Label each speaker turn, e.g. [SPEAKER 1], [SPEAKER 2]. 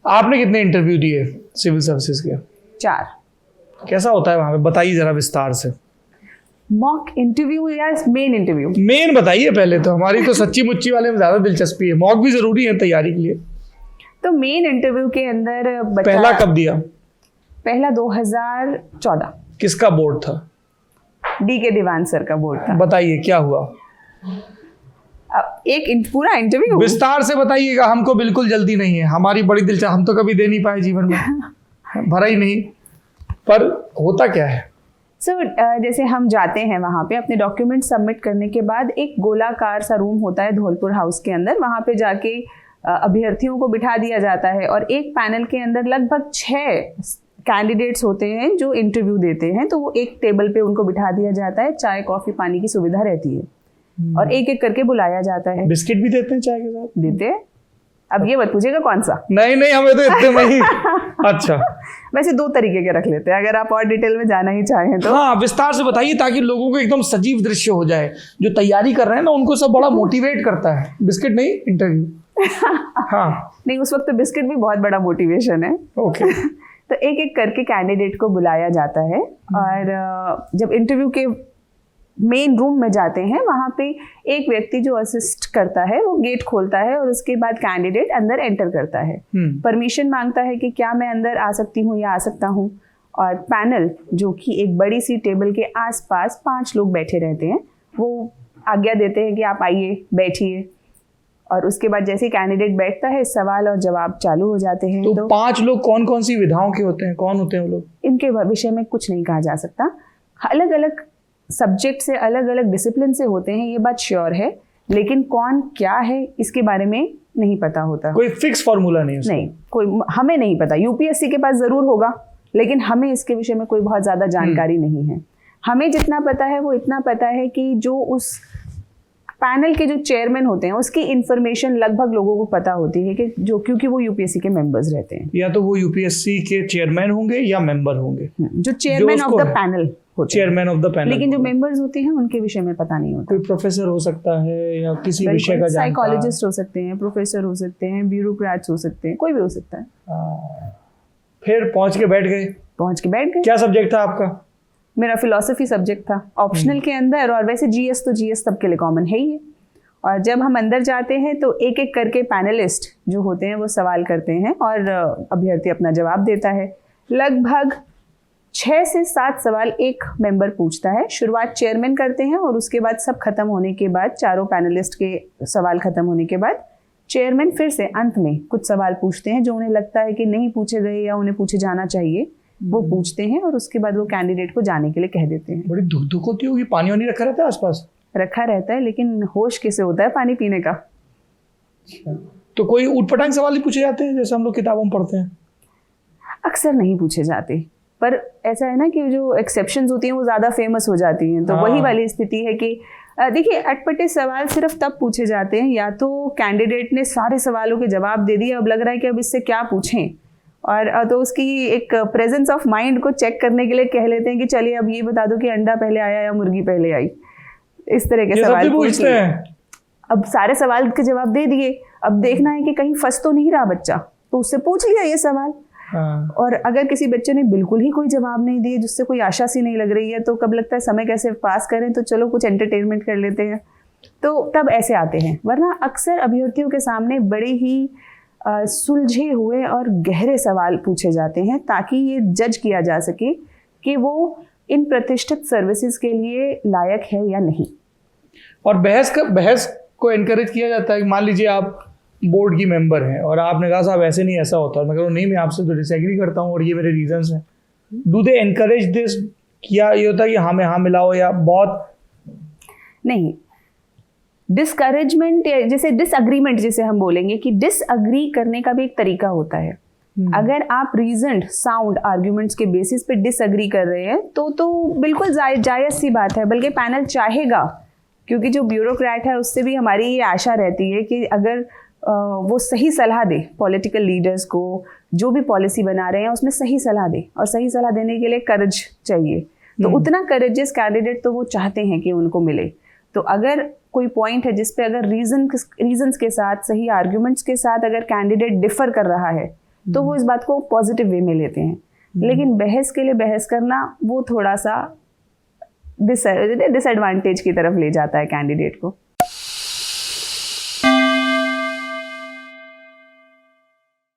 [SPEAKER 1] आपने कितने इंटरव्यू दिए सिविल सर्विसेज के?
[SPEAKER 2] 4।
[SPEAKER 1] कैसा होता है वहाँ पे, बताइए जरा विस्तार से।
[SPEAKER 2] मॉक इंटरव्यू या मेन इंटरव्यू?
[SPEAKER 1] मेन बताइए पहले तो, हमारी तो सच्ची मुच्ची वाले में ज़्यादा दिलचस्पी है, मॉक भी ज़रूरी है तैयारी के लिए।
[SPEAKER 2] तो मेन इंटरव्यू के अंदर
[SPEAKER 1] पहला कब दिया?
[SPEAKER 2] पहला 2014।
[SPEAKER 1] किसका बोर्ड था?
[SPEAKER 2] DK दीवान सर का बोर्ड था।
[SPEAKER 1] बताइए क्या हुआ?
[SPEAKER 2] एक पूरा इंटरव्यू
[SPEAKER 1] विस्तार से बताइएगा, हमको बिल्कुल जल्दी नहीं है, हमारी बड़ी दिलचस्प, हम तो कभी दे नहीं पाए जीवन में भरा ही नहीं। पर होता क्या है?
[SPEAKER 2] जैसे हम जाते हैं वहाँ पे अपने डॉक्यूमेंट सबमिट करने के बाद एक गोलाकार सा रूम होता है धौलपुर हाउस के अंदर, वहाँ पे जाके अभ्यर्थियों को बिठा दिया जाता है और एक पैनल के अंदर लगभग 6 कैंडिडेट्स होते हैं जो इंटरव्यू देते हैं। तो वो एक टेबल पे उनको बिठा दिया जाता है, चाय कॉफ़ी पानी की सुविधा रहती है और एक एक करके बुलाया जाता है।
[SPEAKER 1] बिस्किट भी देते हैं चाय के साथ?
[SPEAKER 2] देते हैं। अब ये मत पूछिएगा कौन सा।
[SPEAKER 1] नहीं हमें तो इतने में ही अच्छा,
[SPEAKER 2] वैसे 2 तरीके के रख लेते हैं, अगर आप और डिटेल में जाना ही चाहें तो।
[SPEAKER 1] हाँ विस्तार से बताइए ताकि लोगों को एकदम सजीव दृश्य हो जाए, जो तैयारी कर रहे हैं ना उनको सब बड़ा मोटिवेट करता है। बिस्किट नहीं, इंटरव्यू। हाँ
[SPEAKER 2] नहीं, उस वक्त तो बिस्किट भी बहुत बड़ा मोटिवेशन है।
[SPEAKER 1] ओके।
[SPEAKER 2] तो एक एक करके कैंडिडेट को बुलाया जाता है और जब इंटरव्यू के मेन रूम में जाते हैं वहाँ पे एक व्यक्ति जो असिस्ट करता है वो गेट खोलता है और उसके बाद कैंडिडेट अंदर एंटर करता है। परमिशन मांगता है कि क्या मैं अंदर आ सकती हूँ या आ सकता हूँ, और पैनल जो कि एक बड़ी सी टेबल के आसपास 5 लोग बैठे रहते हैं वो आज्ञा देते हैं कि आप आइए बैठिए, और उसके बाद जैसे कैंडिडेट बैठता है सवाल और जवाब चालू हो जाते हैं।
[SPEAKER 1] तो 5 लोग कौन कौन सी विधाओं के होते हैं, कौन होते हैं वो लोग?
[SPEAKER 2] इनके विषय में कुछ नहीं कहा जा सकता, अलग अलग सब्जेक्ट से अलग अलग डिसिप्लिन से होते हैं, ये बात श्योर है, लेकिन कौन क्या है इसके बारे में नहीं पता होता।
[SPEAKER 1] कोई फिक्स फॉर्मूला नहीं है?
[SPEAKER 2] नहीं, कोई हमें नहीं पता। यूपीएससी के पास जरूर होगा, लेकिन हमें इसके विषय में कोई बहुत ज्यादा जानकारी नहीं है। हमें जितना पता है वो इतना पता है कि जो उस पैनल के जो चेयरमैन होते हैं उसकी इंफॉर्मेशन लगभग लोगों को पता होती है कि जो, क्योंकि वो यूपीएससी के मेंबर्स रहते हैं।
[SPEAKER 1] या तो वो यूपीएससी के चेयरमैन होंगे या मेंबर होंगे,
[SPEAKER 2] जो चेयरमैन ऑफ द पैनल होते हैं।
[SPEAKER 1] Chairman of the panel.
[SPEAKER 2] लेकिन जो मेंबर्स होते हैं उनके विषय में पता नहीं होता।
[SPEAKER 1] कोई प्रोफेसर हो सकता है या किसी विषय का जानकार,
[SPEAKER 2] साइकोलॉजिस्ट हो सकते हैं, प्रोफेसर हो सकते हैं, ब्यूरोक्रेट्स हो सकते हैं, कोई भी हो सकता है।
[SPEAKER 1] फिर पहुंच के बैठ गए?
[SPEAKER 2] क्या
[SPEAKER 1] सब्जेक्ट था आपका?
[SPEAKER 2] मेरा फिलॉसफी सब्जेक्ट था, ऑप्शनल के अंदर, और वैसे जीएस तो जीएस सबके लिए कॉमन है ही है। और जब हम अंदर जाते हैं तो एक एक करके पैनलिस्ट जो होते हैं वो सवाल करते हैं और अभ्यर्थी अपना जवाब देता है। लगभग 6 से 7 सवाल एक मेंबर पूछता है। शुरुआत चेयरमैन करते हैं और उसके बाद सब खत्म होने के बाद, चारों पैनलिस्ट के सवाल खत्म होने के बाद, चेयरमैन फिर से अंत में कुछ सवाल पूछते हैं जो उन्हें लगता है कि नहीं पूछे गए या उन्हें पूछे जाना चाहिए, वो पूछते हैं और उसके बाद वो कैंडिडेट को जाने के लिए कह देते हैं।
[SPEAKER 1] बड़ी धुक होती होगी, पानी वानी रखा रहता है आसपास?
[SPEAKER 2] रखा रहता है, लेकिन होश कैसे होता है पानी पीने का।
[SPEAKER 1] तो कोई ऊटपटांग सवाल ही पूछे जाते हैं जैसे हम लोग किताबों में पढ़ते हैं?
[SPEAKER 2] अक्सर नहीं पूछे जाते, पर ऐसा है ना कि जो एक्सेप्शंस होती हैं वो ज़्यादा फेमस हो जाती हैं। तो वही वाली स्थिति है कि देखिए अटपटे सवाल सिर्फ तब पूछे जाते हैं या तो कैंडिडेट ने सारे सवालों के जवाब दे दिए, अब लग रहा है कि अब इससे क्या पूछें, और तो उसकी एक प्रेजेंस ऑफ माइंड को चेक करने के लिए कह लेते हैं कि चलिए अब ये बता दो कि अंडा पहले आया या मुर्गी पहले आई। इस तरह के सवाल
[SPEAKER 1] पूछते हैं।
[SPEAKER 2] अब सारे सवाल के जवाब दे दिए, अब देखना है कि कहीं फंस तो नहीं रहा बच्चा, तो उससे पूछ लिया ये सवाल। और अगर किसी बच्चे ने बिल्कुल ही कोई जवाब नहीं दिए, जिससे कोई आशा सी नहीं लग रही है, तो कब लगता है समय कैसे पास करें, तो चलो कुछ एंटरटेनमेंट कर लेते हैं, तो तब ऐसे आते हैं। वरना अक्सर अभ्यर्थियों के सामने बड़े ही सुलझे हुए और गहरे सवाल पूछे जाते हैं ताकि ये जज किया जा सके कि वो इन प्रतिष्ठित सर्विसेज के लिए लायक है या नहीं।
[SPEAKER 1] और बहस को एनकरेज किया जाता है। मान लीजिए आप बोर्ड की मेंबर हैं और आपने कहा साहब ऐसे नहीं ऐसा होता, मैं कह रहा हूँ नहीं मैं आपसे तो डिसएग्री करता हूँ और ये मेरे रीजंस हैं, डू दे एनकरेज दिस? क्या ये होता है कि हाँ में हाँ मिलाओ, या बहुत नहीं?
[SPEAKER 2] डिस्करेजमेंट, जैसे डिसअग्रीमेंट जिसे हम बोलेंगे कि डिसअग्री करने का भी एक तरीका होता है। अगर आप रीजन्ड साउंड आर्ग्यूमेंट्स के बेसिस पे डिसअग्री कर रहे हैं तो बिल्कुल जायज़ सी बात है, बल्कि पैनल चाहेगा, क्योंकि जो ब्यूरोक्रेट है उससे भी हमारी ये आशा रहती है कि अगर वो सही सलाह दे पॉलिटिकल लीडर्स को, जो भी पॉलिसी बना रहे हैं उसमें सही सलाह दे, और सही सलाह देने के लिए करेज चाहिए, तो उतना करेजियस कैंडिडेट तो वो चाहते हैं कि उनको मिले। तो अगर कोई पॉइंट है जिस पे अगर रीजंस के साथ, सही आर्ग्यूमेंट्स के साथ अगर कैंडिडेट डिफर कर रहा है, तो वो इस बात को पॉजिटिव वे में लेते हैं। लेकिन बहस के लिए बहस करना वो थोड़ा सा डिसएडवांटेज की तरफ ले जाता है कैंडिडेट को।